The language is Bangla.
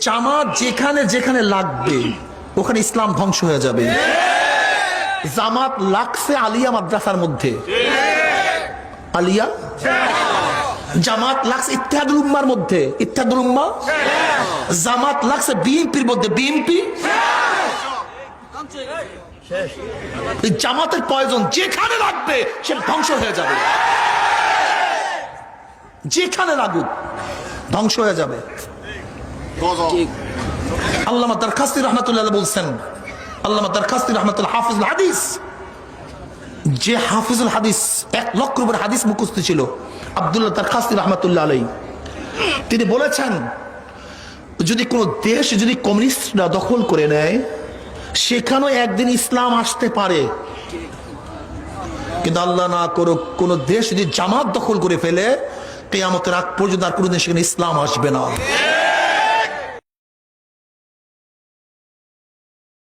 জামাত যেখানে যেখানে লাগবে ওখানে ইসলাম ধ্বংস হয়ে যাবে। জামাত লাগছে আলিয়া মাদ্রাসার মধ্যে, আলিয়া। জামাত লাগছে ইত্তেহাদুল উম্মার মধ্যে, ইত্তেহাদুল উম্মাহ। জামাত লাগছে বিএনপির মধ্যে, বিএনপি। এই জামাতের প্রয়োজন যেখানে লাগবে সেটা ধ্বংস হয়ে যাবে, যেখানে লাগুক ধ্বংস হয়ে যাবে। আল্লামা দারখাস্তি রহমাতুল্লাহ বলছেন, আল্লামা দারখাস্তি রহমাতুল্লাহ হাফিজুল হাদিস, যে হাফিজুল হাদিস 1 লক্ষ উপর হাদিস মুখস্থ ছিল, আব্দুল্লাহ দারখাস্তি রহমাতুল্লাহ আলাইহি, তিনি বলেছেন যদি কোন দেশ যদি কমিউনিস্টরা দখল করে নেয় সেখানেও একদিন ইসলাম আসতে পারে, কিন্তু আল্লাহ না করুক কোন দেশ যদি জামাত দখল করে ফেলে কিয়ামতের আগ পর্যন্ত আর কোনদিন সেখানে ইসলাম আসবে না।